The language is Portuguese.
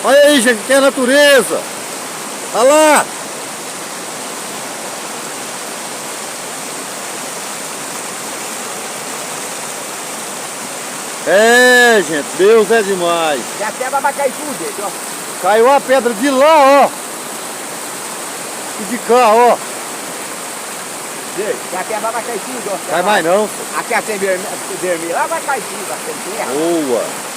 Olha aí, gente, que é a natureza. Olha lá. É, gente, Deus é demais. Já até vai cair tudo dele, ó. Caiu a pedra de lá, ó. E de cá, ó. Já até vai cair tudo, ó. Cai mais não, senhor. Até a vermelha lá vai cair tudo, a terra. Boa.